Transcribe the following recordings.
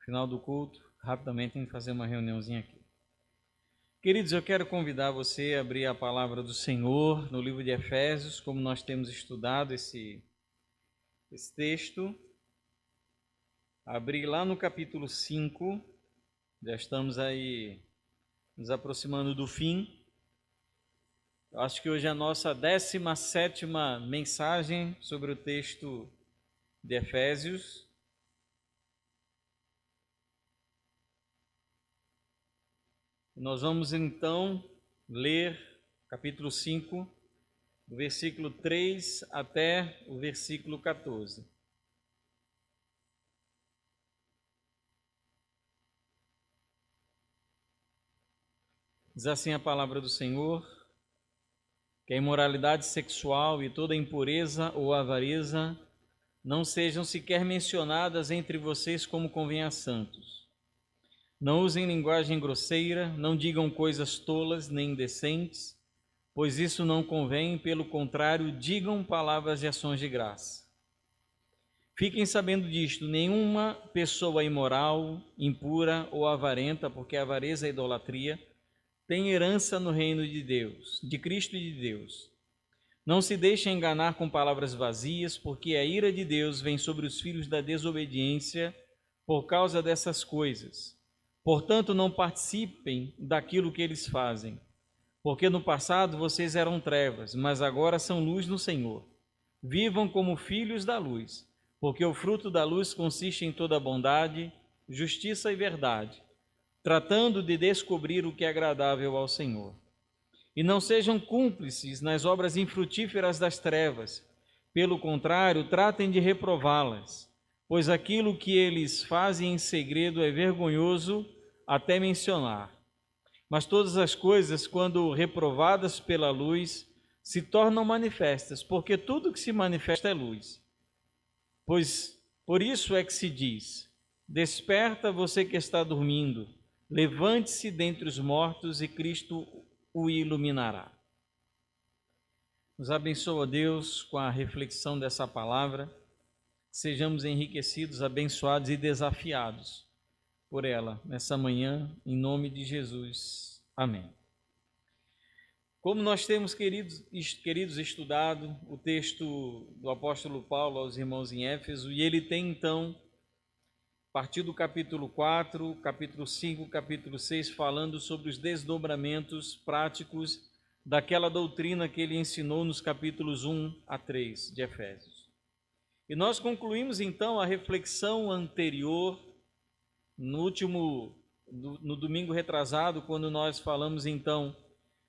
Final do culto, rapidamente tem que fazer uma reuniãozinha aqui. Queridos, eu quero convidar você a abrir a palavra do Senhor no livro de Efésios, como nós temos estudado esse texto. Abrir lá no capítulo 5, já estamos aí nos aproximando do fim. Eu acho que hoje é a nossa 17ª mensagem sobre o texto de Efésios. Nós vamos então ler capítulo 5, do versículo 3 até o versículo 14. Diz assim a palavra do Senhor: que a imoralidade sexual e toda impureza ou avareza não sejam sequer mencionadas entre vocês como convém a santos. Não usem linguagem grosseira, não digam coisas tolas nem indecentes, pois isso não convém, pelo contrário, digam palavras de ações de graça. Fiquem sabendo disto: nenhuma pessoa imoral, impura ou avarenta, porque a avareza é idolatria, tem herança no reino de Deus, de Cristo e de Deus. Não se deixem enganar com palavras vazias, porque a ira de Deus vem sobre os filhos da desobediência por causa dessas coisas. Portanto, não participem daquilo que eles fazem, porque no passado vocês eram trevas, mas agora são luz no Senhor. Vivam como filhos da luz, porque o fruto da luz consiste em toda bondade, justiça e verdade, tratando de descobrir o que é agradável ao Senhor. E não sejam cúmplices nas obras infrutíferas das trevas. Pelo contrário, tratem de reprová-las, pois aquilo que eles fazem em segredo é vergonhoso até mencionar. Mas todas as coisas, quando reprovadas pela luz, se tornam manifestas, porque tudo que se manifesta é luz. Pois por isso é que se diz: desperta você que está dormindo, levante-se dentre os mortos e Cristo o iluminará. Nos abençoa, Deus, com a reflexão dessa palavra, sejamos enriquecidos, abençoados e desafiados por ela nessa manhã, em nome de Jesus. Amém. Como nós temos, queridos, estudado o texto do apóstolo Paulo aos irmãos em Éfeso, e ele tem então, a partir do capítulo 4, capítulo 5, capítulo 6, falando sobre os desdobramentos práticos daquela doutrina que ele ensinou nos capítulos 1 a 3 de Efésios. E nós concluímos então a reflexão anterior, no domingo retrasado, quando nós falamos então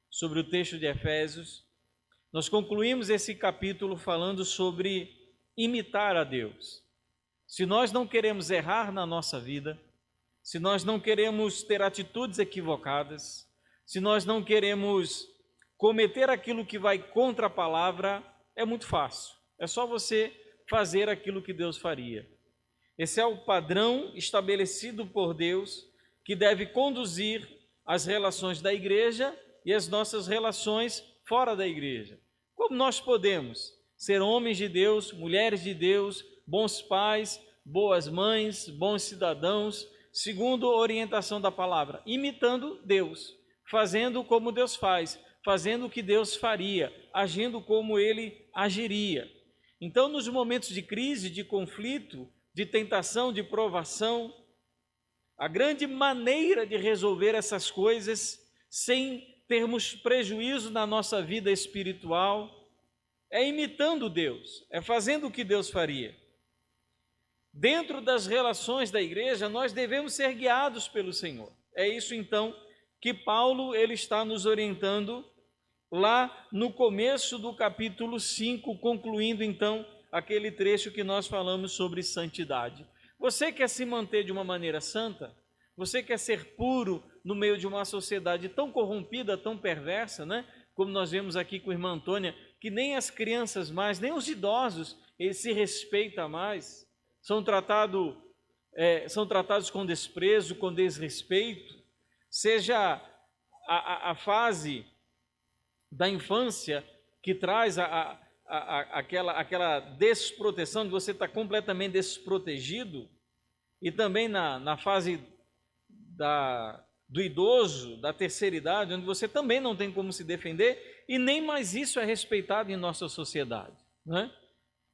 sobre o texto de Efésios. Nós concluímos esse capítulo falando sobre imitar a Deus. Se nós não queremos errar na nossa vida, se nós não queremos ter atitudes equivocadas, se nós não queremos cometer aquilo que vai contra a palavra, é muito fácil. É só você fazer aquilo que Deus faria. Esse é o padrão estabelecido por Deus que deve conduzir as relações da igreja e as nossas relações fora da igreja. Como nós podemos ser homens de Deus, mulheres de Deus, bons pais, boas mães, bons cidadãos, segundo a orientação da palavra? Imitando Deus, fazendo como Deus faz, fazendo o que Deus faria, agindo como Ele agiria. Então, nos momentos de crise, de conflito, de tentação, de provação, a grande maneira de resolver essas coisas sem termos prejuízo na nossa vida espiritual é imitando Deus, é fazendo o que Deus faria. Dentro das relações da igreja, nós devemos ser guiados pelo Senhor. É isso então que Paulo ele está nos orientando lá no começo do capítulo 5, concluindo então aquele trecho que nós falamos sobre santidade. Você quer se manter de uma maneira santa? Você quer ser puro no meio de uma sociedade tão corrompida, tão perversa, né? Como nós vemos aqui com a irmã Antônia, que nem as crianças mais, nem os idosos, eles se respeitam mais, são tratados com desprezo, com desrespeito, seja a fase da infância que traz aquela desproteção, de você estar completamente desprotegido, e também na fase do idoso, da terceira idade, onde você também não tem como se defender, e nem mais isso é respeitado em nossa sociedade, né?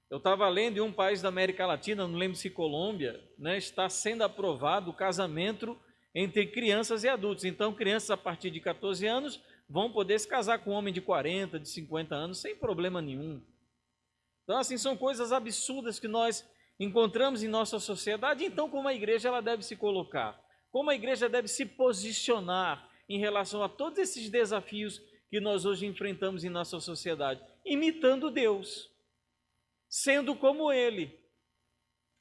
Eu estava lendo em um país da América Latina, não lembro se Colômbia, né, está sendo aprovado o casamento entre crianças e adultos. Então, crianças a partir de 14 anos vão poder se casar com um homem de 40, de 50 anos, sem problema nenhum. Então, assim, são coisas absurdas que nós encontramos em nossa sociedade. Então, como a igreja ela deve se colocar? Como a igreja deve se posicionar em relação a todos esses desafios que nós hoje enfrentamos em nossa sociedade? Imitando Deus, sendo como Ele.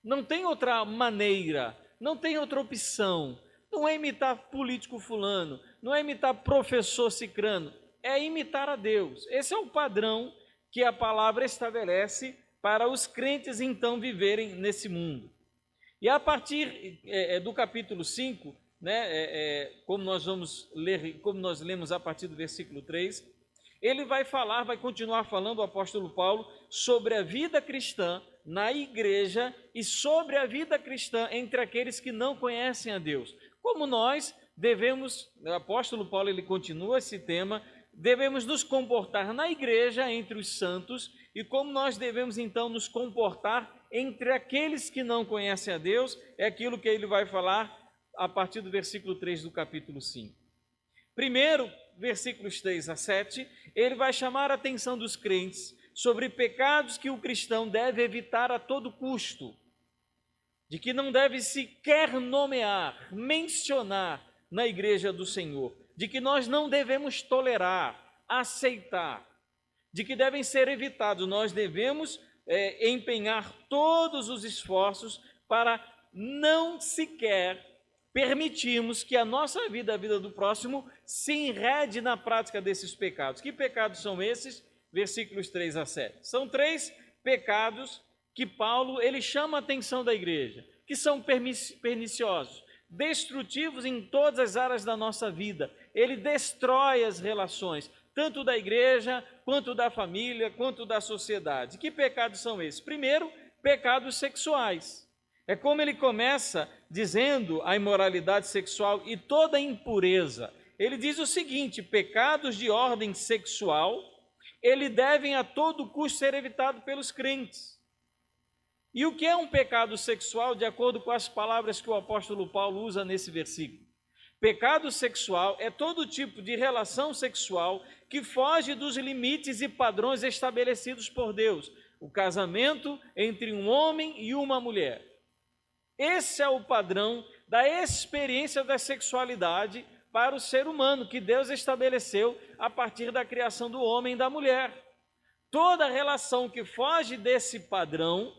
Não tem outra maneira, não tem outra opção. Não é imitar político fulano, não é imitar professor cicrano, é imitar a Deus. Esse é o padrão que a palavra estabelece para os crentes então viverem nesse mundo. E a partir do capítulo 5, né, como nós vamos ler, como nós lemos a partir do versículo 3, ele vai continuar falando, o apóstolo Paulo, sobre a vida cristã na igreja e sobre a vida cristã entre aqueles que não conhecem a Deus. Como nós devemos, o apóstolo Paulo ele continua esse tema, devemos nos comportar na igreja entre os santos e como nós devemos então nos comportar entre aqueles que não conhecem a Deus, é aquilo que ele vai falar a partir do versículo 3 do capítulo 5. Primeiro, versículos 3 a 7, ele vai chamar a atenção dos crentes sobre pecados que o cristão deve evitar a todo custo, de que não deve sequer nomear, mencionar na igreja do Senhor, de que nós não devemos tolerar, aceitar, de que devem ser evitados. Nós devemos empenhar todos os esforços para não sequer permitirmos que a nossa vida, a vida do próximo, se enrede na prática desses pecados. Que pecados são esses? Versículos 3 a 7. São 3 pecados que Paulo ele chama a atenção da igreja, que são perniciosos, destrutivos em todas as áreas da nossa vida. Ele destrói as relações, tanto da igreja, quanto da família, quanto da sociedade. Que pecados são esses? Primeiro, pecados sexuais. É como ele começa dizendo a imoralidade sexual e toda a impureza. Ele diz o seguinte: pecados de ordem sexual, eles devem a todo custo ser evitados pelos crentes. E o que é um pecado sexual, de acordo com as palavras que o apóstolo Paulo usa nesse versículo? Pecado sexual é todo tipo de relação sexual que foge dos limites e padrões estabelecidos por Deus. O casamento entre um homem e uma mulher. Esse é o padrão da experiência da sexualidade para o ser humano, que Deus estabeleceu a partir da criação do homem e da mulher. Toda relação que foge desse padrão,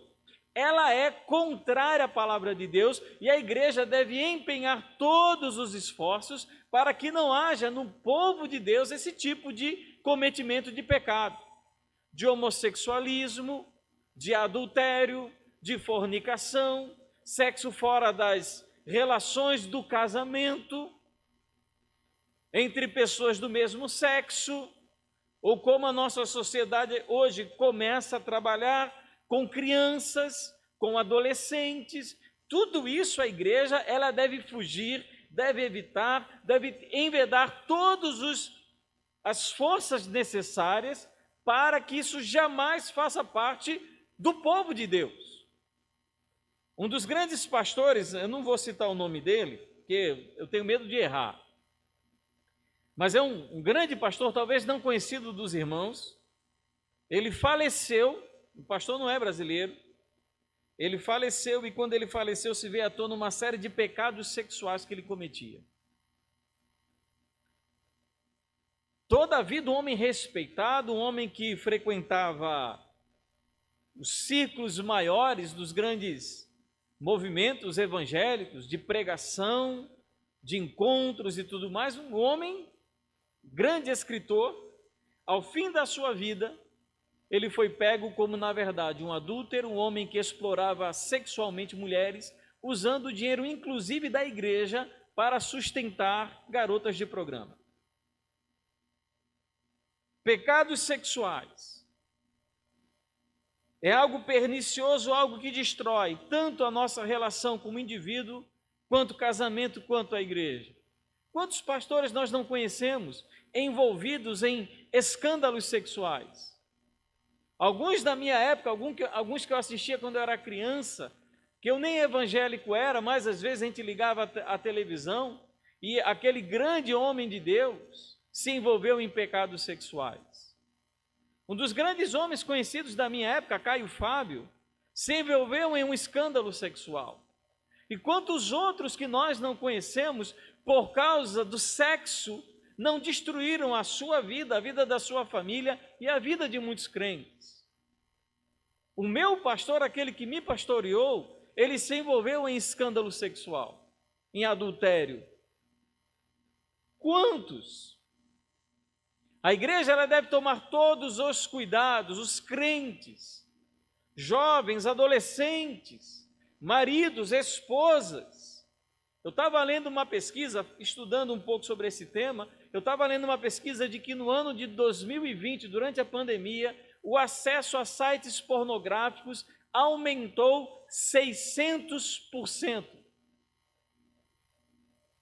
ela é contrária à palavra de Deus e a igreja deve empenhar todos os esforços para que não haja no povo de Deus esse tipo de cometimento de pecado, de homossexualismo, de adultério, de fornicação, sexo fora das relações do casamento, entre pessoas do mesmo sexo, ou como a nossa sociedade hoje começa a trabalhar com crianças, com adolescentes. Tudo isso a igreja ela deve fugir, deve evitar, deve envedar todas as forças necessárias para que isso jamais faça parte do povo de Deus. Um dos grandes pastores, eu não vou citar o nome dele, porque eu tenho medo de errar, mas é um grande pastor, talvez não conhecido dos irmãos. Ele faleceu, o pastor não é brasileiro, ele faleceu e quando ele faleceu se veio à tona uma série de pecados sexuais que ele cometia. Toda a vida um homem respeitado, um homem que frequentava os círculos maiores dos grandes movimentos evangélicos, de pregação, de encontros e tudo mais, um homem, grande escritor, ao fim da sua vida, ele foi pego como, na verdade, um adúltero, um homem que explorava sexualmente mulheres, usando o dinheiro, inclusive, da igreja para sustentar garotas de programa. Pecados sexuais. É algo pernicioso, algo que destrói tanto a nossa relação como indivíduo, quanto o casamento, quanto a igreja. Quantos pastores nós não conhecemos envolvidos em escândalos sexuais? Alguns da minha época, alguns que eu assistia quando eu era criança, que eu nem evangélico era, mas às vezes a gente ligava a televisão e aquele grande homem de Deus se envolveu em pecados sexuais. Um dos grandes homens conhecidos da minha época, Caio Fábio, se envolveu em um escândalo sexual. E quantos outros que nós não conhecemos, por causa do sexo, não destruíram a sua vida, a vida da sua família e a vida de muitos crentes. O meu pastor, aquele que me pastoreou, ele se envolveu em escândalo sexual, em adultério. Quantos? A igreja ela deve tomar todos os cuidados, os crentes, jovens, adolescentes, maridos, esposas. Eu estava lendo uma pesquisa, estudando um pouco sobre esse tema, eu estava lendo uma pesquisa de que no ano de 2020, durante a pandemia, o acesso a sites pornográficos aumentou 600%.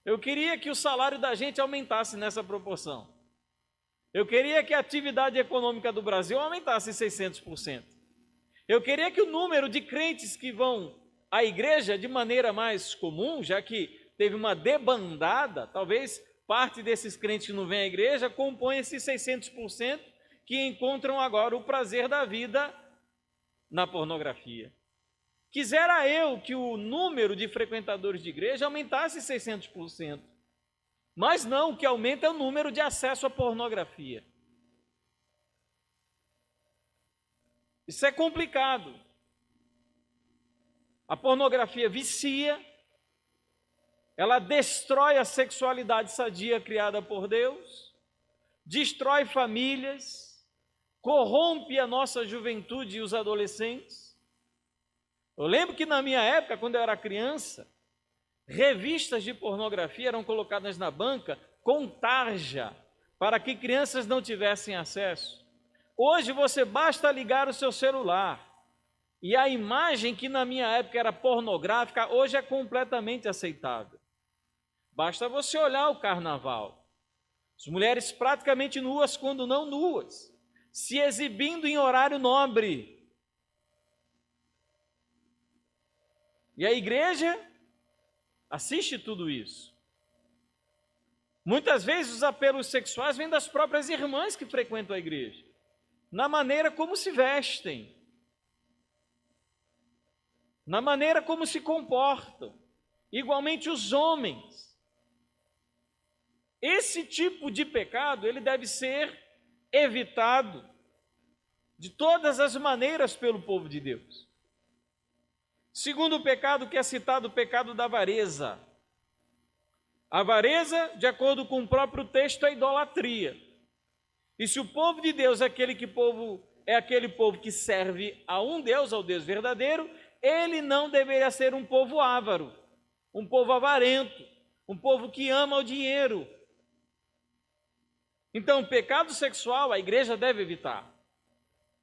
Eu queria que o salário da gente aumentasse nessa proporção. Eu queria que a atividade econômica do Brasil aumentasse 600%. Eu queria que o número de crentes que vão à igreja de maneira mais comum, já que teve uma debandada, talvez parte desses crentes que não vêm à igreja compõem esses 600% que encontram agora o prazer da vida na pornografia. Quisera eu que o número de frequentadores de igreja aumentasse 600%. Mas não, o que aumenta é o número de acesso à pornografia. Isso é complicado. A pornografia vicia, ela destrói a sexualidade sadia criada por Deus, destrói famílias, corrompe a nossa juventude e os adolescentes. Eu lembro que na minha época, quando eu era criança, revistas de pornografia eram colocadas na banca com tarja, para que crianças não tivessem acesso. Hoje você basta ligar o seu celular, e a imagem que na minha época era pornográfica, hoje é completamente aceitável. Basta você olhar o carnaval. As mulheres praticamente nuas, quando não nuas, se exibindo em horário nobre. E a igreja assiste tudo isso. Muitas vezes os apelos sexuais vêm das próprias irmãs que frequentam a igreja, na maneira como se vestem, na maneira como se comportam, igualmente os homens. Esse tipo de pecado, ele deve ser evitado de todas as maneiras pelo povo de Deus. Segundo o pecado que é citado, o pecado da avareza. A avareza, de acordo com o próprio texto, é idolatria. E se o povo de Deus é aquele povo que serve a um Deus, ao Deus verdadeiro, ele não deveria ser um povo avaro, um povo avarento, um povo que ama o dinheiro. Então, o pecado sexual a igreja deve evitar,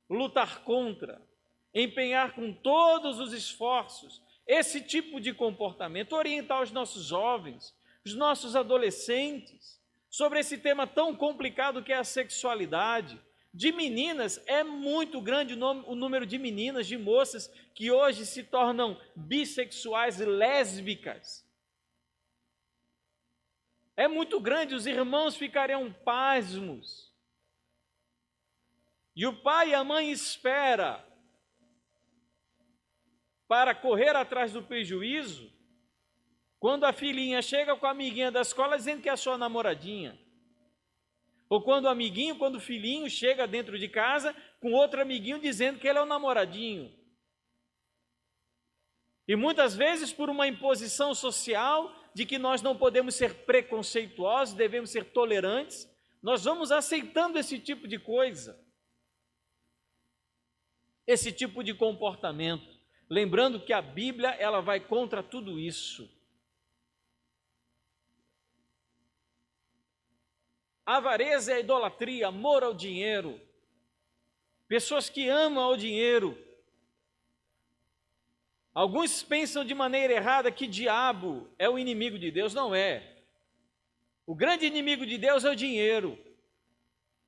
lutar contra, empenhar com todos os esforços esse tipo de comportamento, orientar os nossos jovens, os nossos adolescentes, sobre esse tema tão complicado que é a sexualidade. De meninas, é muito grande o número de meninas, de moças, que hoje se tornam bissexuais e lésbicas. É muito grande, os irmãos ficariam pasmos. E o pai e a mãe espera para correr atrás do prejuízo, quando a filhinha chega com a amiguinha da escola dizendo que é a sua namoradinha. Ou quando o filhinho chega dentro de casa com outro amiguinho dizendo que ele é o namoradinho. E muitas vezes por uma imposição social de que nós não podemos ser preconceituosos, devemos ser tolerantes, nós vamos aceitando esse tipo de coisa, esse tipo de comportamento. Lembrando que a Bíblia, ela vai contra tudo isso. A avareza é a idolatria, amor ao dinheiro. Pessoas que amam ao dinheiro, Alguns pensam de maneira errada que diabo é o inimigo de Deus. Não é. O grande inimigo de Deus é o dinheiro,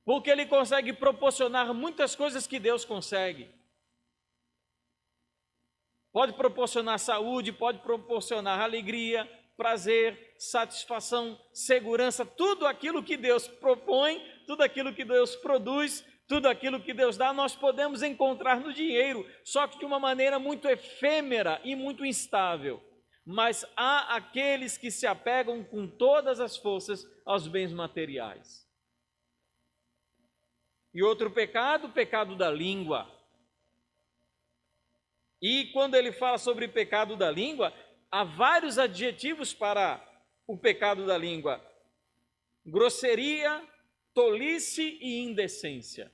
porque ele consegue proporcionar muitas coisas que Deus consegue. Pode proporcionar saúde, pode proporcionar alegria, prazer, satisfação, segurança, tudo aquilo que Deus propõe, tudo aquilo que Deus produz, tudo aquilo que Deus dá, nós podemos encontrar no dinheiro, só que de uma maneira muito efêmera e muito instável. Mas há aqueles que se apegam com todas as forças aos bens materiais. E outro pecado, o pecado da língua. E quando ele fala sobre o pecado da língua, há vários adjetivos para o pecado da língua: grosseria, tolice e indecência.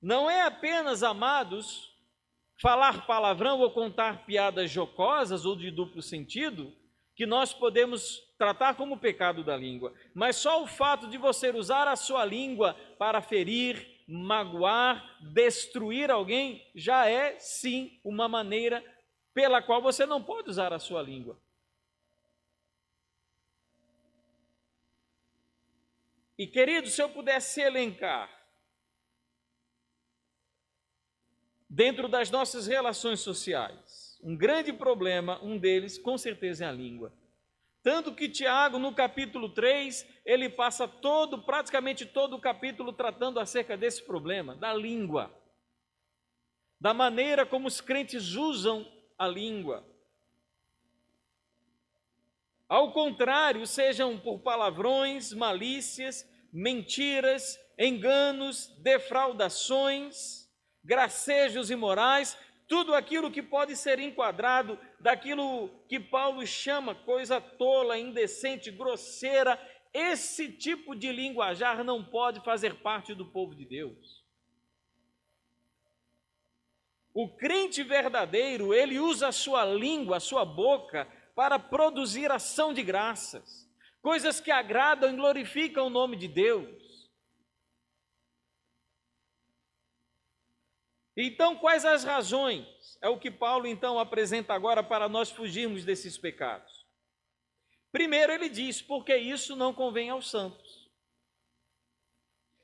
Não é apenas, amados, falar palavrão ou contar piadas jocosas ou de duplo sentido que nós podemos tratar como pecado da língua, mas só o fato de você usar a sua língua para ferir, magoar, destruir alguém, já é sim uma maneira pela qual você não pode usar a sua língua. E querido, se eu pudesse elencar dentro das nossas relações sociais, um grande problema, um deles, com certeza é a língua. Tanto que Tiago, no capítulo 3, ele passa praticamente todo o capítulo tratando acerca desse problema, da língua, da maneira como os crentes usam a língua. Ao contrário, sejam por palavrões, malícias, mentiras, enganos, defraudações, gracejos imorais, tudo aquilo que pode ser enquadrado daquilo que Paulo chama coisa tola, indecente, grosseira, esse tipo de linguajar não pode fazer parte do povo de Deus. O crente verdadeiro, ele usa a sua língua, a sua boca, para produzir ação de graças, coisas que agradam e glorificam o nome de Deus. Então, quais as razões? É o que Paulo, então, apresenta agora para nós fugirmos desses pecados. Primeiro, ele diz, porque isso não convém aos santos.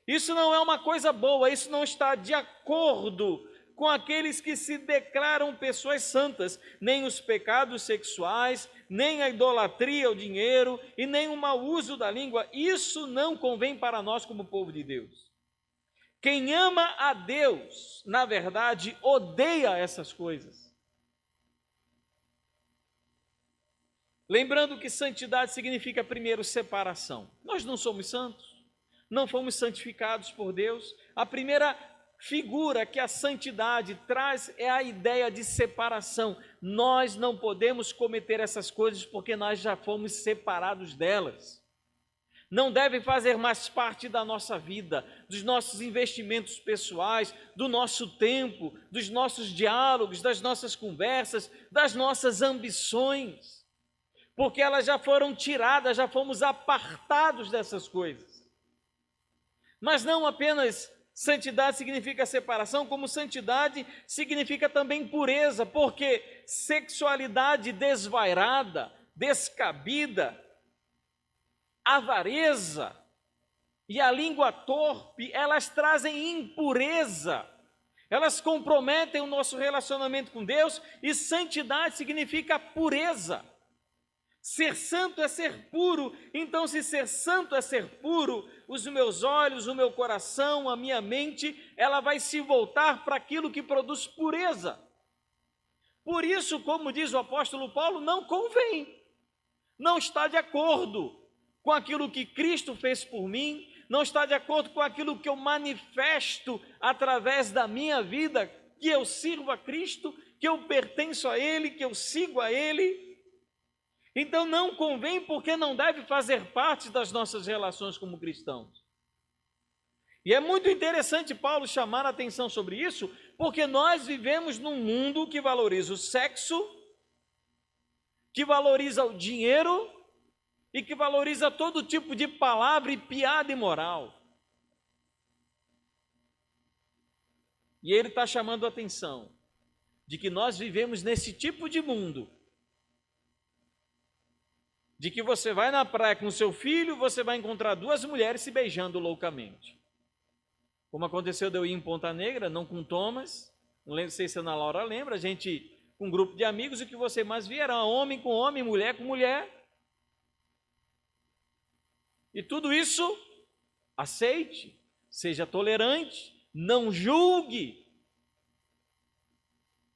Isso não é uma coisa boa, isso não está de acordo com aqueles que se declaram pessoas santas, nem os pecados sexuais, nem a idolatria ao dinheiro e nem o mau uso da língua. Isso não convém para nós como povo de Deus. Quem ama a Deus, na verdade, odeia essas coisas. Lembrando que santidade significa, primeiro, separação. Nós não somos santos, não fomos santificados por Deus. A primeira figura que a santidade traz é a ideia de separação. Nós não podemos cometer essas coisas porque nós já fomos separados delas. Não devem fazer mais parte da nossa vida, dos nossos investimentos pessoais, do nosso tempo, dos nossos diálogos, das nossas conversas, das nossas ambições, porque elas já foram tiradas, já fomos apartados dessas coisas. Mas não apenas santidade significa separação, como santidade significa também pureza, porque sexualidade desvairada, descabida, avareza e a língua torpe, elas trazem impureza, elas comprometem o nosso relacionamento com Deus, e santidade significa pureza. Ser santo é ser puro, então se ser santo é ser puro, os meus olhos, o meu coração, a minha mente, ela vai se voltar para aquilo que produz pureza. Por isso, como diz o apóstolo Paulo, não convém, não está de acordo com aquilo que Cristo fez por mim, não está de acordo com aquilo que eu manifesto através da minha vida, que eu sirvo a Cristo, que eu pertenço a Ele, que eu sigo a Ele. Então não convém, porque não deve fazer parte das nossas relações como cristãos. E é muito interessante Paulo chamar a atenção sobre isso, porque nós vivemos num mundo que valoriza o sexo, que valoriza o dinheiro, e que valoriza todo tipo de palavra e piada imoral. E ele está chamando a atenção. de que nós vivemos nesse tipo de mundo, de que você vai na praia com seu filho, você vai encontrar duas mulheres se beijando loucamente. Como aconteceu de eu ir em Ponta Negra, não com Thomas, não sei se a Ana Laura lembra, a gente com um grupo de amigos, o que você mais via era homem com homem, mulher com mulher. E tudo isso, aceite, seja tolerante, não julgue.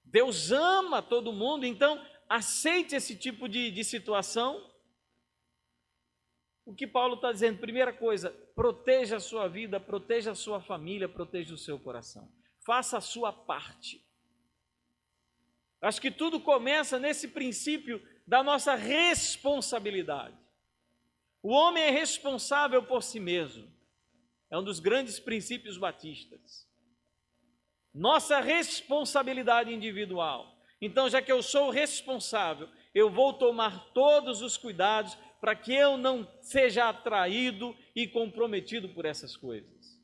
Deus ama todo mundo, então aceite esse tipo de situação. O que Paulo está dizendo? Primeira coisa, proteja a sua vida, proteja a sua família, proteja o seu coração. Faça a sua parte. Acho que tudo começa nesse princípio da nossa responsabilidade. O homem é responsável por si mesmo. É um dos grandes princípios batistas. Nossa responsabilidade individual. Então, já que eu sou responsável, eu vou tomar todos os cuidados para que eu não seja atraído e comprometido por essas coisas.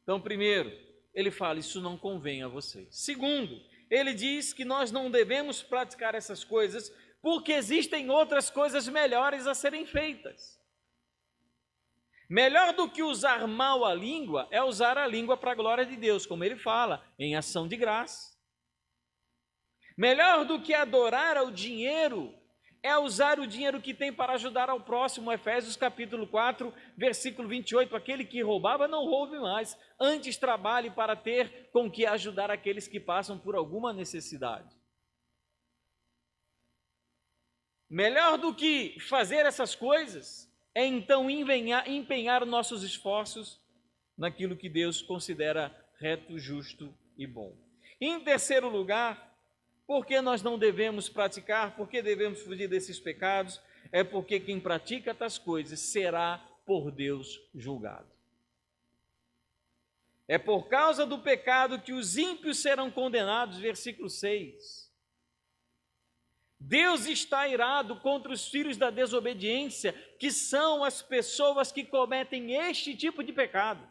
Então, primeiro, ele fala, isso não convém a vocês. Segundo, ele diz que nós não devemos praticar essas coisas porque existem outras coisas melhores a serem feitas. Melhor do que usar mal a língua é usar a língua para a glória de Deus, como ele fala, em ação de graça. Melhor do que adorar ao dinheiro é usar o dinheiro que tem para ajudar ao próximo. Efésios capítulo 4, versículo 28, aquele que roubava não roube mais, antes trabalhe para ter com que ajudar aqueles que passam por alguma necessidade. Melhor do que fazer essas coisas é então empenhar nossos esforços naquilo que Deus considera reto, justo e bom. Em terceiro lugar, por que nós não devemos praticar, por que devemos fugir desses pecados? É porque quem pratica tais coisas será por Deus julgado. É por causa do pecado que os ímpios serão condenados, versículo 6. Deus está irado contra os filhos da desobediência, que são as pessoas que cometem este tipo de pecado.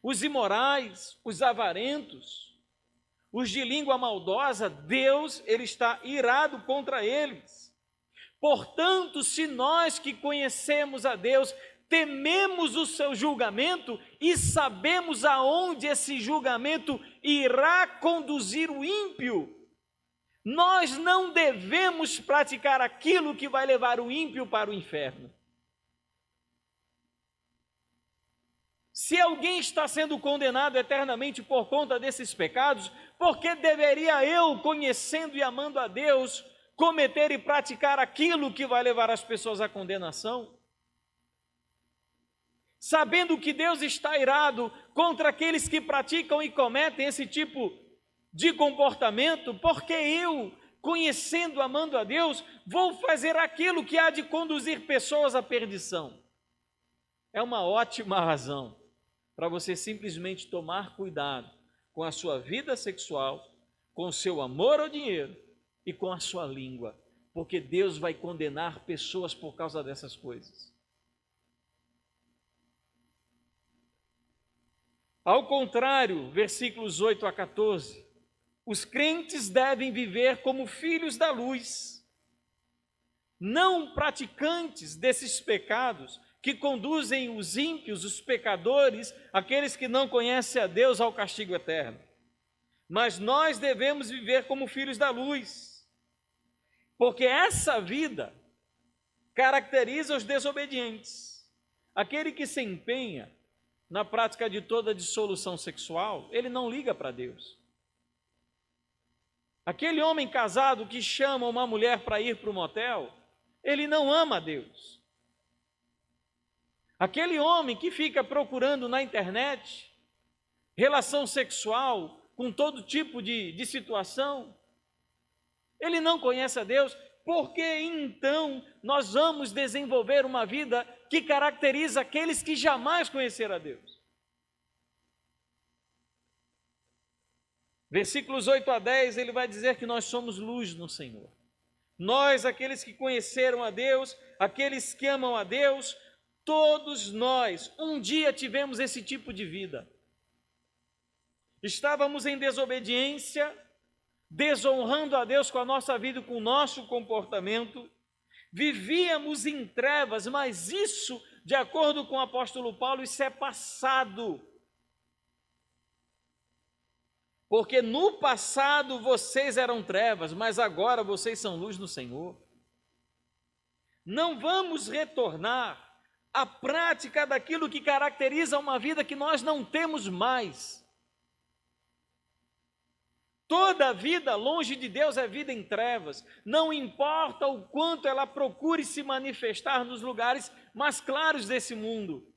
Os imorais, os avarentos, os de língua maldosa, Deus, ele está irado contra eles. Portanto, se nós que conhecemos a Deus, tememos o seu julgamento e sabemos aonde esse julgamento irá conduzir o ímpio, nós não devemos praticar aquilo que vai levar o ímpio para o inferno. Se alguém está sendo condenado eternamente por conta desses pecados, por que deveria eu, conhecendo e amando a Deus, cometer e praticar aquilo que vai levar as pessoas à condenação? Sabendo que Deus está irado contra aqueles que praticam e cometem esse tipo de comportamento, porque eu, conhecendo, amando a Deus, vou fazer aquilo que há de conduzir pessoas à perdição. É uma ótima razão para você simplesmente tomar cuidado com a sua vida sexual, com o seu amor ao dinheiro e com a sua língua, porque Deus vai condenar pessoas por causa dessas coisas. Ao contrário, versículos 8 a 14, os crentes devem viver como filhos da luz, não praticantes desses pecados que conduzem os ímpios, os pecadores, aqueles que não conhecem a Deus, ao castigo eterno. Mas nós devemos viver como filhos da luz, porque essa vida caracteriza os desobedientes. Aquele que se empenha na prática de toda dissolução sexual, ele não liga para Deus. Aquele homem casado que chama uma mulher para ir para o motel, ele não ama a Deus. Aquele homem que fica procurando na internet relação sexual com todo tipo de situação, ele não conhece a Deus. Porque então nós vamos desenvolver uma vida que caracteriza aqueles que jamais conheceram a Deus? Versículos 8 a 10, ele vai dizer que nós somos luz no Senhor. Nós, aqueles que conheceram a Deus, aqueles que amam a Deus, todos nós, um dia tivemos esse tipo de vida. Estávamos em desobediência, desonrando a Deus com a nossa vida e com o nosso comportamento. Vivíamos em trevas, mas isso, de acordo com o apóstolo Paulo, isso é passado. Porque no passado vocês eram trevas, mas agora vocês são luz no Senhor. Não vamos retornar à prática daquilo que caracteriza uma vida que nós não temos mais. Toda vida longe de Deus é vida em trevas, não importa o quanto ela procure se manifestar nos lugares mais claros desse mundo.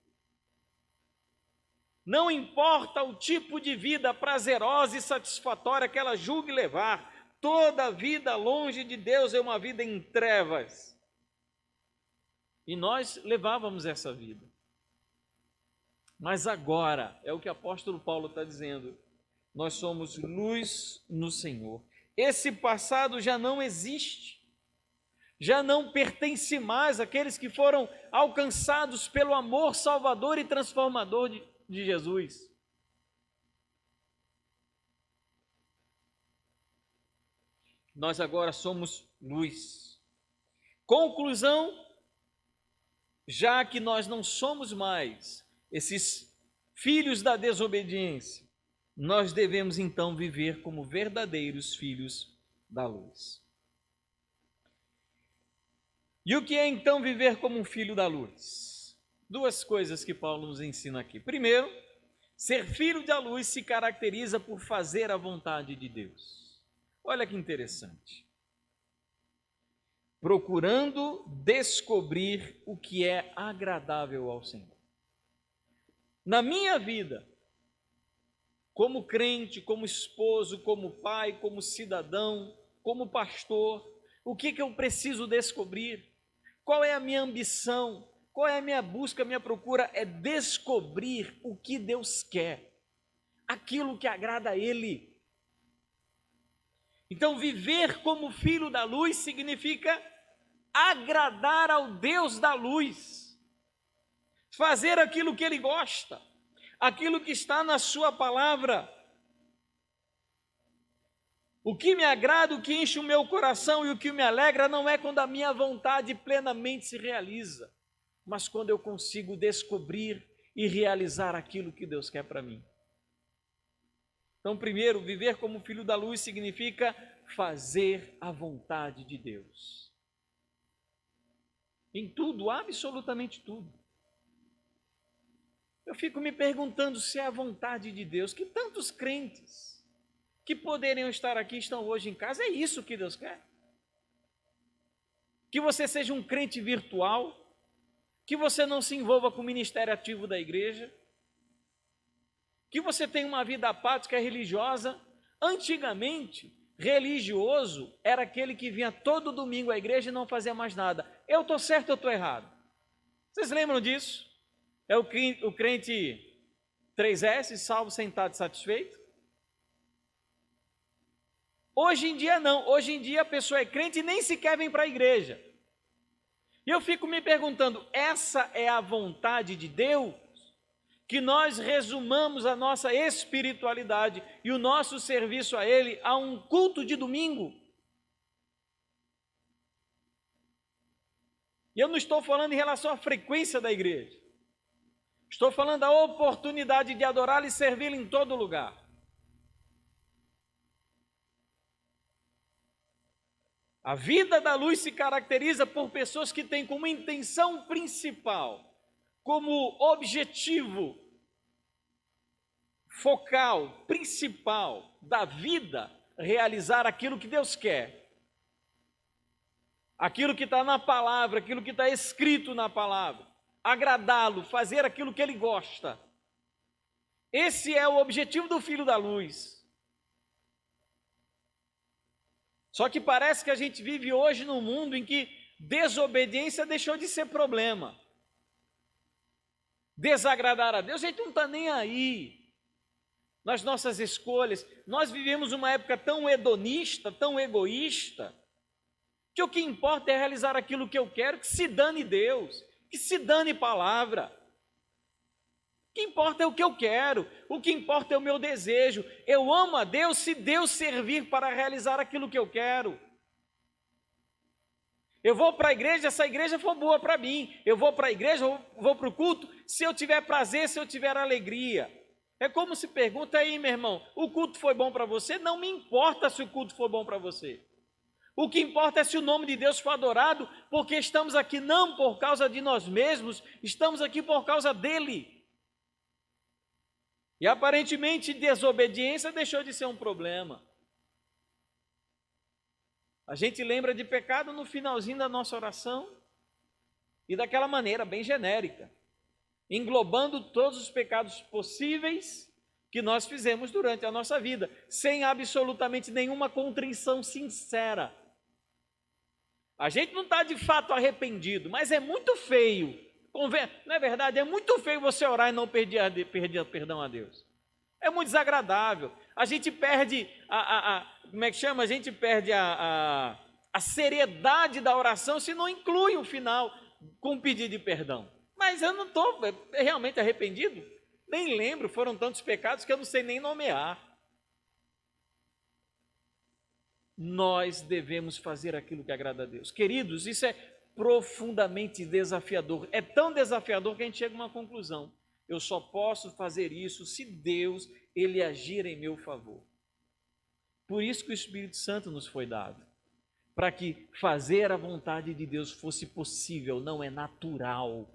Não importa o tipo de vida prazerosa e satisfatória que ela julgue levar, toda vida longe de Deus é uma vida em trevas. E nós levávamos essa vida. Mas agora, é o que o apóstolo Paulo está dizendo, nós somos luz no Senhor. Esse passado já não existe, já não pertence mais àqueles que foram alcançados pelo amor salvador e transformador de Jesus. Nós agora somos luz. Conclusão, já que nós não somos mais esses filhos da desobediência, nós devemos então viver como verdadeiros filhos da luz. E o que é então viver como um filho da luz? Duas coisas que Paulo nos ensina aqui. Primeiro, ser filho da luz se caracteriza por fazer a vontade de Deus. Olha que interessante. Procurando descobrir o que é agradável ao Senhor. Na minha vida, como crente, como esposo, como pai, como cidadão, como pastor, o que eu preciso descobrir? Qual é a minha ambição? Qual é a minha busca, a minha procura? É descobrir o que Deus quer, aquilo que agrada a Ele. Então, viver como filho da luz significa agradar ao Deus da luz, fazer aquilo que Ele gosta, aquilo que está na sua palavra. O que me agrada, o que enche o meu coração e o que me alegra não é quando a minha vontade plenamente se realiza, mas quando eu consigo descobrir e realizar aquilo que Deus quer para mim. Então, primeiro, viver como filho da luz significa fazer a vontade de Deus. Em tudo, absolutamente tudo. Eu fico me perguntando se é a vontade de Deus, que tantos crentes que poderiam estar aqui estão hoje em casa, é isso que Deus quer? Que você seja um crente virtual, que você não se envolva com o ministério ativo da igreja, que você tenha uma vida apática religiosa. Antigamente, religioso era aquele que vinha todo domingo à igreja e não fazia mais nada. Eu estou certo ou estou errado? Vocês lembram disso? É o crente 3S, salvo, sentado e satisfeito? Hoje em dia não, hoje em dia a pessoa é crente e nem sequer vem para a igreja. E eu fico me perguntando, essa é a vontade de Deus? Que nós resumamos a nossa espiritualidade e o nosso serviço a Ele a um culto de domingo? E eu não estou falando em relação à frequência da igreja. Estou falando da oportunidade de adorá-lo e servi-lo em todo lugar. A vida da luz se caracteriza por pessoas que têm como intenção principal, como objetivo focal, principal da vida, realizar aquilo que Deus quer. Aquilo que está na palavra, aquilo que está escrito na palavra. Agradá-lo, fazer aquilo que Ele gosta. Esse é o objetivo do Filho da Luz. Só que parece que a gente vive hoje num mundo em que desobediência deixou de ser problema. Desagradar a Deus, a gente não está nem aí nas nossas escolhas. Nós vivemos uma época tão hedonista, tão egoísta, que o que importa é realizar aquilo que eu quero, que se dane Deus, que se dane palavra, que importa é o que eu quero, o que importa é o meu desejo. Eu amo a Deus se Deus servir para realizar aquilo que eu quero. Eu vou para a igreja, essa igreja for boa para mim. Eu vou para a igreja, eu vou para o culto, se eu tiver prazer, se eu tiver alegria. É como se pergunta aí, meu irmão, o culto foi bom para você? Não me importa se o culto foi bom para você. O que importa é se o nome de Deus for adorado, porque estamos aqui não por causa de nós mesmos, estamos aqui por causa dele. E aparentemente desobediência deixou de ser um problema. A gente lembra de pecado no finalzinho da nossa oração e daquela maneira bem genérica, englobando todos os pecados possíveis que nós fizemos durante a nossa vida, sem absolutamente nenhuma contrição sincera. A gente não está de fato arrependido, mas é muito feio, não é verdade? É muito feio você orar e não pedir perdão a Deus. É muito desagradável. A gente perde como é que chama? A gente perde a seriedade da oração se não inclui o final com pedido de perdão. Mas eu não estou realmente arrependido? Nem lembro, foram tantos pecados que eu não sei nem nomear. Nós devemos fazer aquilo que agrada a Deus. Queridos, isso é profundamente desafiador. É tão desafiador que a gente chega a uma conclusão. Eu só posso fazer isso se Deus, Ele agir em meu favor. Por isso que o Espírito Santo nos foi dado. Para que fazer a vontade de Deus fosse possível, não é natural.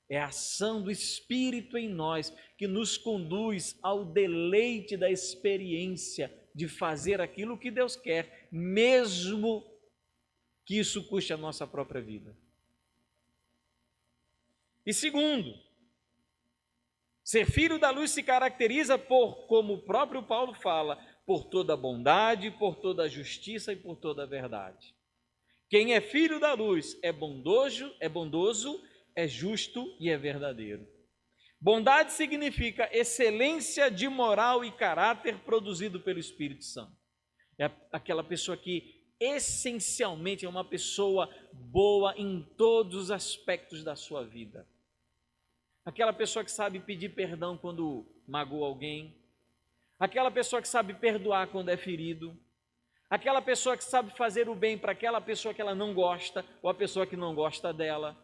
É a ação do Espírito em nós que nos conduz ao deleite da experiência de fazer aquilo que Deus quer, mesmo que isso custe a nossa própria vida. E segundo, ser filho da luz se caracteriza por, como o próprio Paulo fala, por toda bondade, por toda justiça e por toda verdade. Quem é filho da luz é bondoso, é justo e é verdadeiro. Bondade significa excelência de moral e caráter produzido pelo Espírito Santo. É aquela pessoa que essencialmente é uma pessoa boa em todos os aspectos da sua vida. Aquela pessoa que sabe pedir perdão quando magoa alguém. Aquela pessoa que sabe perdoar quando é ferido. Aquela pessoa que sabe fazer o bem para aquela pessoa que ela não gosta ou a pessoa que não gosta dela.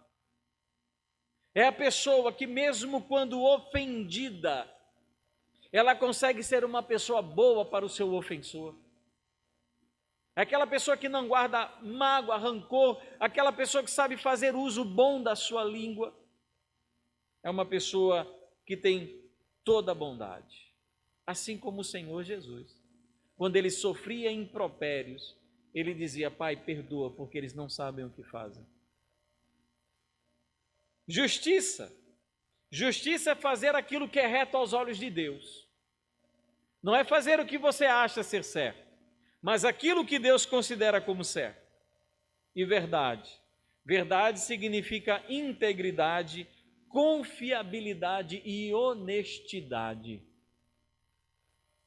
É a pessoa que mesmo quando ofendida, ela consegue ser uma pessoa boa para o seu ofensor. É aquela pessoa que não guarda mágoa, rancor, aquela pessoa que sabe fazer uso bom da sua língua. É uma pessoa que tem toda a bondade, assim como o Senhor Jesus. Quando ele sofria impropérios, ele dizia: Pai, perdoa, porque eles não sabem o que fazem. Justiça. Justiça é fazer aquilo que é reto aos olhos de Deus. Não é fazer o que você acha ser certo, mas aquilo que Deus considera como certo. E verdade. Verdade significa integridade, confiabilidade e honestidade.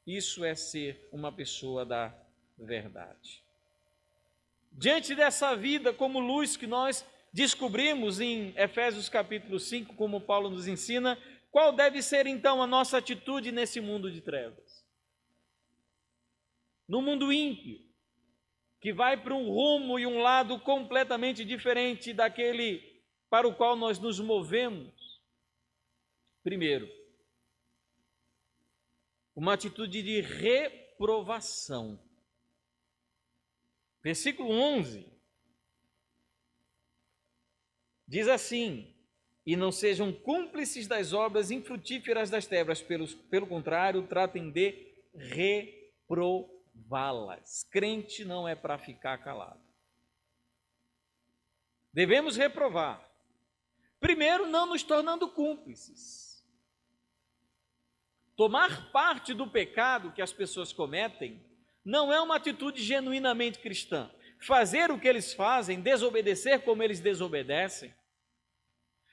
Isso é ser uma pessoa da verdade. Diante dessa vida como luz que nós descobrimos em Efésios capítulo 5, como Paulo nos ensina, qual deve ser então a nossa atitude nesse mundo de trevas? No mundo ímpio, que vai para um rumo e um lado completamente diferente daquele para o qual nós nos movemos. Primeiro, uma atitude de reprovação. Versículo 11 diz assim: e não sejam cúmplices das obras infrutíferas das trevas, pelo contrário, tratem de reprová-las. Crente não é para ficar calado. Devemos reprovar. Primeiro, não nos tornando cúmplices. Tomar parte do pecado que as pessoas cometem não é uma atitude genuinamente cristã. Fazer o que eles fazem, desobedecer como eles desobedecem,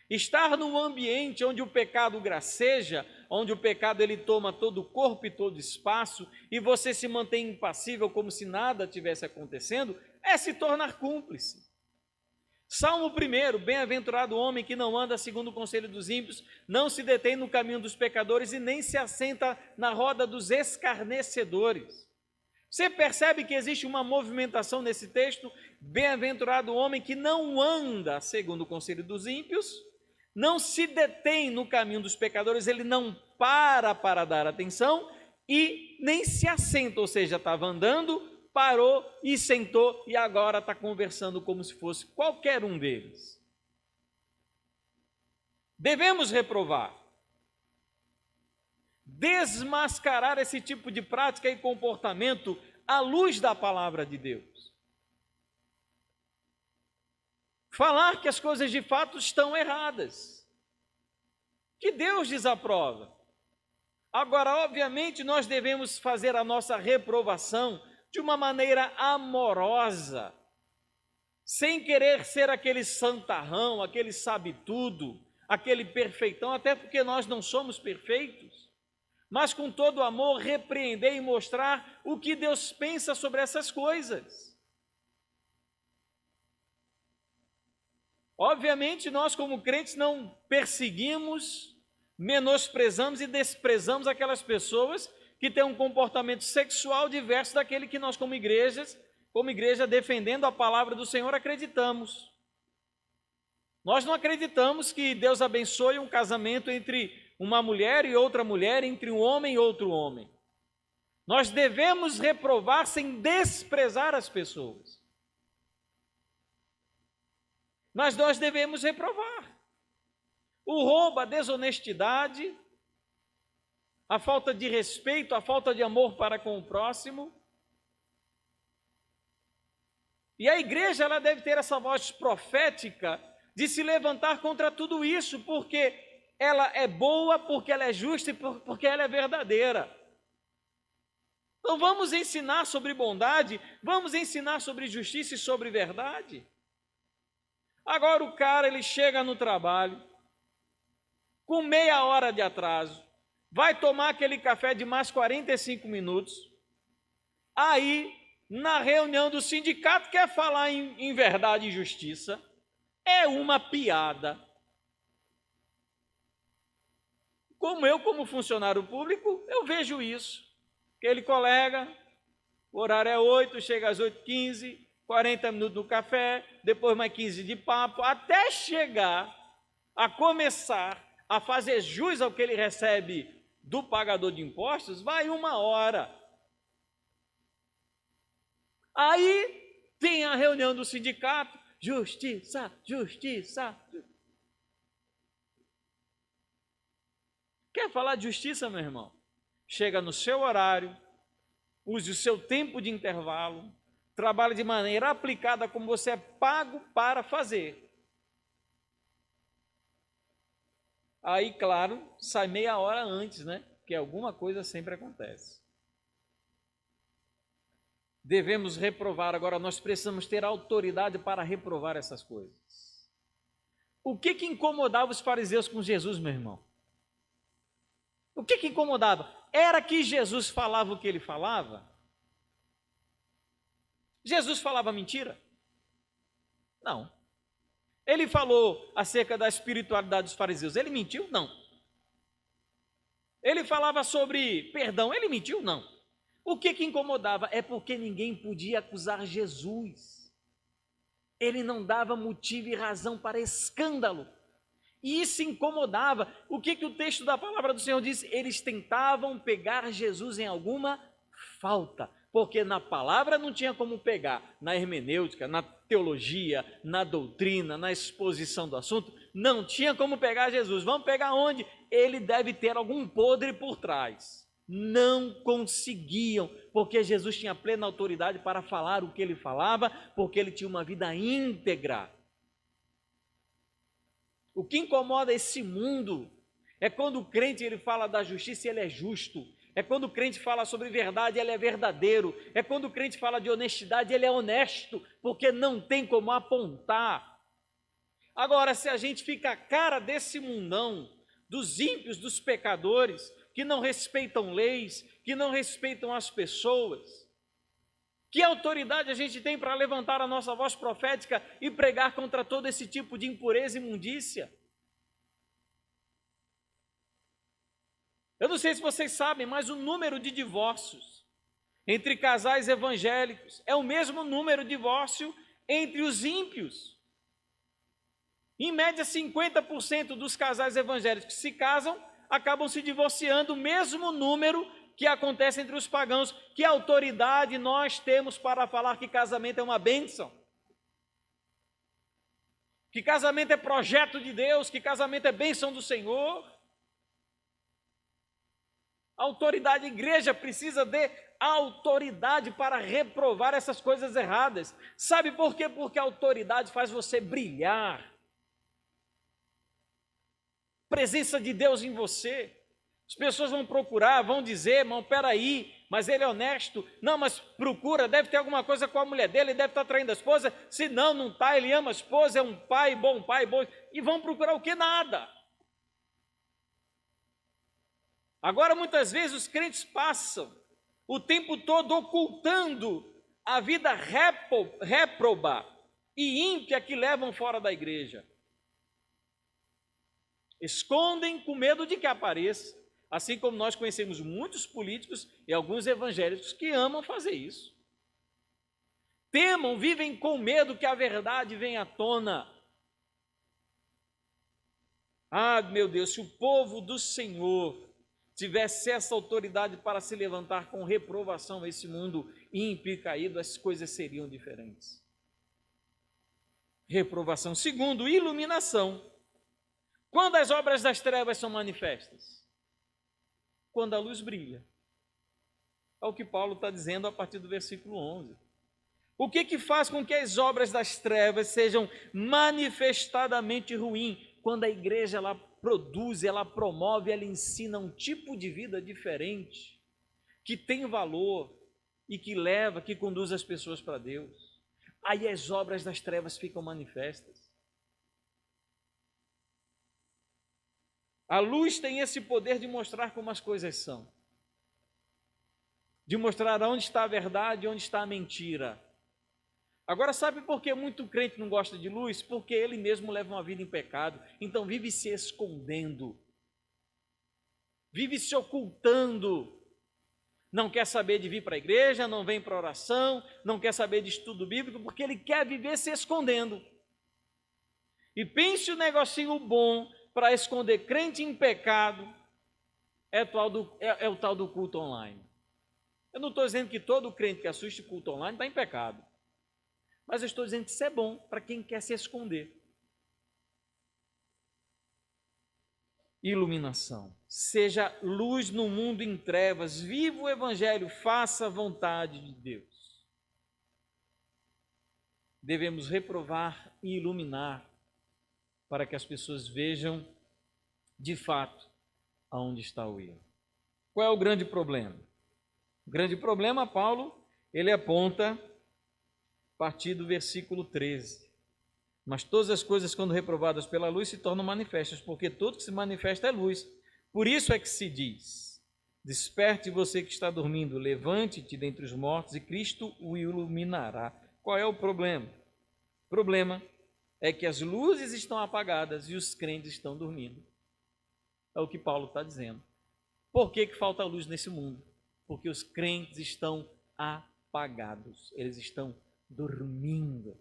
estar num ambiente onde o pecado graceja, onde o pecado ele toma todo o corpo e todo o espaço, e você se mantém impassível como se nada tivesse acontecendo, é se tornar cúmplice. Salmo 1, bem-aventurado o homem que não anda segundo o conselho dos ímpios, não se detém no caminho dos pecadores e nem se assenta na roda dos escarnecedores. Você percebe que existe uma movimentação nesse texto? Bem-aventurado o homem que não anda segundo o conselho dos ímpios, não se detém no caminho dos pecadores, ele não para dar atenção e nem se assenta, ou seja, estava andando, parou e sentou e agora está conversando como se fosse qualquer um deles. Devemos reprovar, desmascarar esse tipo de prática e comportamento à luz da palavra de Deus. Falar que as coisas de fato estão erradas, que Deus desaprova. Agora, obviamente, nós devemos fazer a nossa reprovação de uma maneira amorosa, sem querer ser aquele santarrão, aquele sabe-tudo, aquele perfeitão, até porque nós não somos perfeitos, mas com todo amor repreender e mostrar o que Deus pensa sobre essas coisas. Obviamente, nós como crentes não perseguimos, menosprezamos e desprezamos aquelas pessoas que têm um comportamento sexual diverso daquele que nós como igreja defendendo a palavra do Senhor, acreditamos. Nós não acreditamos que Deus abençoe um casamento entre uma mulher e outra mulher, entre um homem e outro homem. Nós devemos reprovar sem desprezar as pessoas. Mas nós devemos reprovar o roubo, a desonestidade, a falta de respeito, a falta de amor para com o próximo. E a igreja ela deve ter essa voz profética de se levantar contra tudo isso, porque ela é boa, porque ela é justa e porque ela é verdadeira. Então vamos ensinar sobre bondade, vamos ensinar sobre justiça e sobre verdade. Agora o cara, ele chega no trabalho, com meia hora de atraso, vai tomar aquele café de mais 45 minutos, aí, na reunião do sindicato, quer falar em verdade e justiça, é uma piada. Como funcionário público, eu vejo isso. Aquele colega, o horário é 8, chega às 8h15, 40 minutos no café, depois mais 15 de papo, até chegar a começar a fazer jus ao que ele recebe do pagador de impostos, vai 1 hora. Aí tem a reunião do sindicato, justiça, justiça. Quer falar de justiça, meu irmão? Chega no seu horário, use o seu tempo de intervalo, trabalhe de maneira aplicada como você é pago para fazer. Aí, claro, sai meia hora antes, né? Porque alguma coisa sempre acontece. Devemos reprovar. Agora, nós precisamos ter autoridade para reprovar essas coisas. O que incomodava os fariseus com Jesus, meu irmão? O que incomodava? Era que Jesus falava o que ele falava? Jesus falava mentira? Não. Ele falou acerca da espiritualidade dos fariseus, ele mentiu? Não. Ele falava sobre perdão, ele mentiu? Não. O que incomodava? É porque ninguém podia acusar Jesus. Ele não dava motivo e razão para escândalo. E isso incomodava. O que o texto da palavra do Senhor diz? Eles tentavam pegar Jesus em alguma falta, porque na palavra não tinha como pegar, na hermenêutica, na teologia, na doutrina, na exposição do assunto, não tinha como pegar Jesus. Vamos pegar onde? Ele deve ter algum podre por trás. Não conseguiam, porque Jesus tinha plena autoridade para falar o que ele falava, porque ele tinha uma vida íntegra. O que incomoda esse mundo é quando o crente ele fala da justiça e ele é justo. É quando o crente fala sobre verdade, ele é verdadeiro. É quando o crente fala de honestidade, ele é honesto, porque não tem como apontar. Agora, se a gente fica a cara desse mundão, dos ímpios, dos pecadores, que não respeitam leis, que não respeitam as pessoas, Que autoridade a gente tem para levantar a nossa voz profética e pregar contra todo esse tipo de impureza e imundícia? Eu não sei se vocês sabem, mas o número de divórcios entre casais evangélicos é o mesmo número de divórcio entre os ímpios. Em média, 50% dos casais evangélicos que se casam acabam se divorciando, o mesmo número que acontece entre os pagãos. Que autoridade nós temos para falar que casamento é uma bênção? Que casamento é projeto de Deus? Que casamento é bênção do Senhor? A autoridade, a igreja precisa de autoridade para reprovar essas coisas erradas. Sabe por quê? Porque a autoridade faz você brilhar. Presença de Deus em você. As pessoas vão procurar, vão dizer, irmão, peraí, mas ele é honesto. Não, mas procura, deve ter alguma coisa com a mulher dele, ele deve estar traindo a esposa. Se não, não está, ele ama a esposa, é um pai, bom. E vão procurar o que? Nada. Agora, muitas vezes, os crentes passam o tempo todo ocultando a vida réproba e ímpia que levam fora da igreja. Escondem com medo de que apareça, assim como nós conhecemos muitos políticos e alguns evangélicos que amam fazer isso. Temam, vivem com medo que a verdade venha à tona. Ah, meu Deus, se o povo do Senhor tivesse essa autoridade para se levantar com reprovação a esse mundo ímpio e caído, as coisas seriam diferentes. Reprovação. Segundo, iluminação. Quando as obras das trevas são manifestas? Quando a luz brilha. É o que Paulo está dizendo a partir do versículo 11. O que faz com que as obras das trevas sejam manifestadamente ruins? Quando a igreja ela produz, ela promove, ela ensina um tipo de vida diferente, que tem valor e que leva, que conduz as pessoas para Deus. Aí as obras das trevas ficam manifestas. A luz tem esse poder de mostrar como as coisas são, de mostrar onde está a verdade e onde está a mentira. Agora, sabe por que muito crente não gosta de luz? Porque ele mesmo leva uma vida em pecado, então vive se escondendo, vive se ocultando, não quer saber de vir para a igreja, não vem para oração, não quer saber de estudo bíblico, porque ele quer viver se escondendo. E pense o negocinho bom para esconder crente em pecado, é o tal do culto online. Eu não estou dizendo que todo crente que assiste culto online está em pecado, mas eu estou dizendo que isso é bom para quem quer se esconder. Iluminação. Seja luz no mundo em trevas, viva o evangelho, faça a vontade de Deus. Devemos reprovar e iluminar para que as pessoas vejam de fato aonde está o erro. Qual é o grande problema? O grande problema, Paulo, ele aponta a partir do versículo 13. Mas todas as coisas, quando reprovadas pela luz, se tornam manifestas, porque tudo que se manifesta é luz. Por isso é que se diz: desperte você que está dormindo, levante-te dentre os mortos e Cristo o iluminará. Qual é o problema? O problema é que as luzes estão apagadas e os crentes estão dormindo. É o que Paulo está dizendo. Por que falta luz nesse mundo? Porque os crentes estão apagados, eles estão dormindo.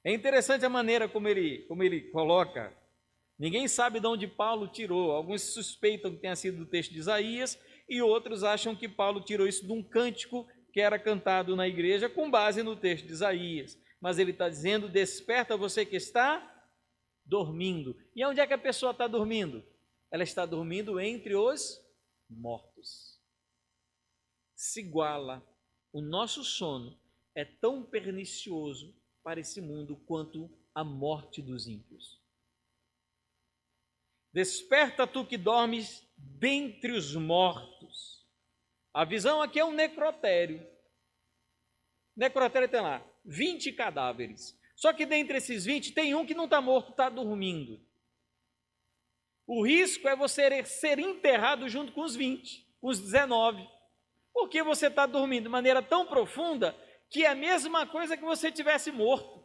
É interessante a maneira como ele coloca. Ninguém sabe de onde Paulo tirou. Alguns suspeitam que tenha sido do texto de Isaías e outros acham que Paulo tirou isso de um cântico que era cantado na igreja com base no texto de Isaías. Mas ele está dizendo: desperta você que está dormindo. E onde é que a pessoa está dormindo? Ela está dormindo entre os mortos. Se iguala. O nosso sono é tão pernicioso para esse mundo quanto a morte dos ímpios. Desperta tu que dormes dentre os mortos. A visão aqui é um necrotério. Necrotério tem lá 20 cadáveres. Só que dentre esses 20 tem um que não está morto, está dormindo. O risco é você ser enterrado junto com os 20, com os 19. Porque você está dormindo de maneira tão profunda que é a mesma coisa que você tivesse morto.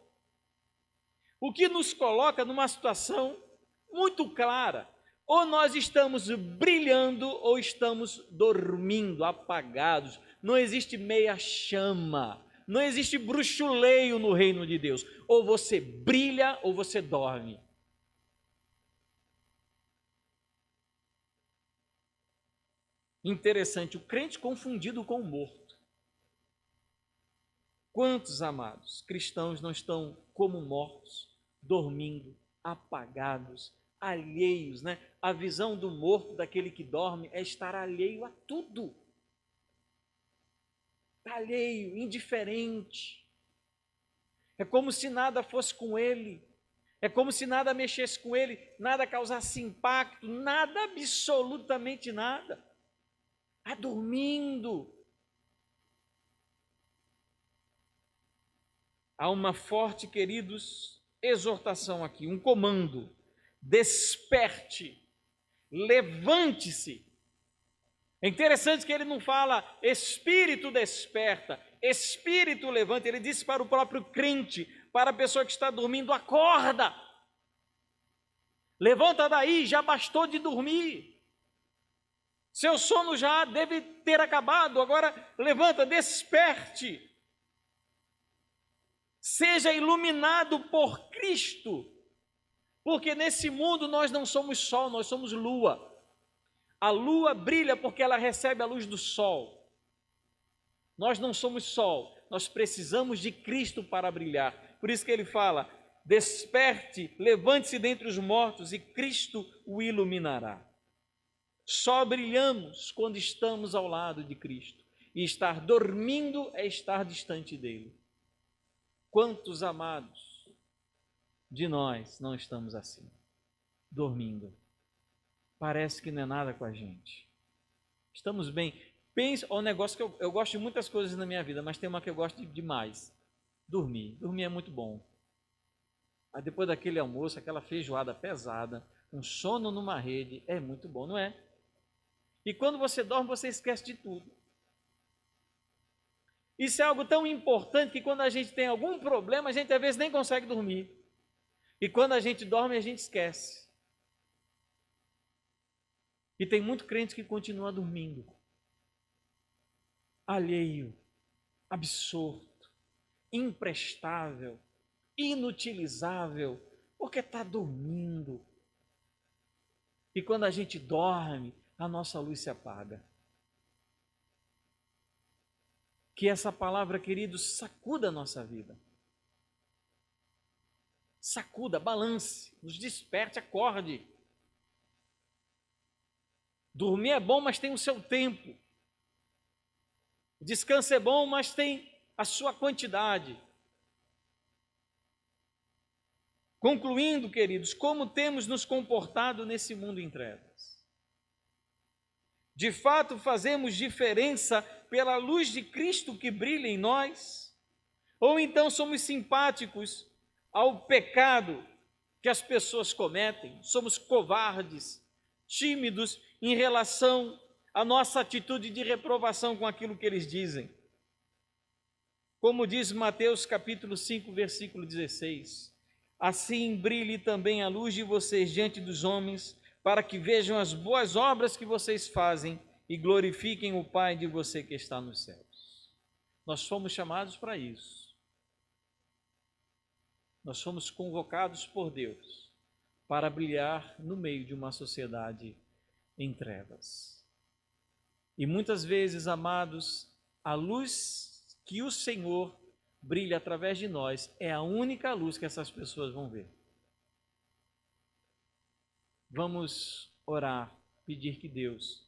O que nos coloca numa situação muito clara. Ou nós estamos brilhando ou estamos dormindo, apagados. Não existe meia chama. Não existe bruxuleio no reino de Deus. Ou você brilha ou você dorme. Interessante, o crente confundido com o morto. Quantos, amados, cristãos não estão como mortos, dormindo, apagados, alheios, né? A visão do morto, daquele que dorme, é estar alheio a tudo. Alheio, indiferente. É como se nada fosse com ele. É como se nada mexesse com ele, nada causasse impacto, nada, absolutamente nada. Está dormindo. Há uma forte, queridos, exortação aqui, um comando. Desperte, levante-se. É interessante que ele não fala espírito desperta, espírito levante, ele disse para o próprio crente, para a pessoa que está dormindo, acorda. Levanta daí, já bastou de dormir. Seu sono já deve ter acabado, agora levanta, desperte. Seja iluminado por Cristo, porque nesse mundo nós não somos sol, nós somos lua. A lua brilha porque ela recebe a luz do sol. Nós não somos sol, nós precisamos de Cristo para brilhar. Por isso que ele fala, desperte, levante-se dentre os mortos e Cristo o iluminará. Só brilhamos quando estamos ao lado de Cristo. E estar dormindo é estar distante dele. Quantos amados de nós não estamos assim, dormindo? Parece que não é nada com a gente. Estamos bem. Pensa, o negócio que eu gosto de muitas coisas na minha vida, mas tem uma que eu gosto demais. Dormir. Dormir é muito bom. Aí depois daquele almoço, aquela feijoada pesada, um sono numa rede, é muito bom, não é? E quando você dorme, você esquece de tudo. Isso é algo tão importante que quando a gente tem algum problema, a gente às vezes nem consegue dormir. E quando a gente dorme, a gente esquece. E tem muito crente que continua dormindo. Alheio, absorto, imprestável, inutilizável, porque está dormindo. E quando a gente dorme, a nossa luz se apaga. Que essa palavra, queridos, sacuda a nossa vida. Sacuda, balance, nos desperte, acorde. Dormir é bom, mas tem o seu tempo. Descanso é bom, mas tem a sua quantidade. Concluindo, queridos, como temos nos comportado nesse mundo em trevas? De fato, fazemos diferença pela luz de Cristo que brilha em nós? Ou então somos simpáticos ao pecado que as pessoas cometem? Somos covardes, tímidos em relação à nossa atitude de reprovação com aquilo que eles dizem? Como diz Mateus capítulo 5, versículo 16: assim brilhe também a luz de vocês diante dos homens, para que vejam as boas obras que vocês fazem e glorifiquem o Pai de você que está nos céus. Nós fomos chamados para isso. Nós fomos convocados por Deus para brilhar no meio de uma sociedade em trevas. E muitas vezes, amados, a luz que o Senhor brilha através de nós é a única luz que essas pessoas vão ver. Vamos orar, pedir que Deus,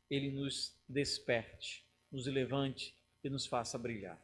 Ele nos desperte, nos levante e nos faça brilhar.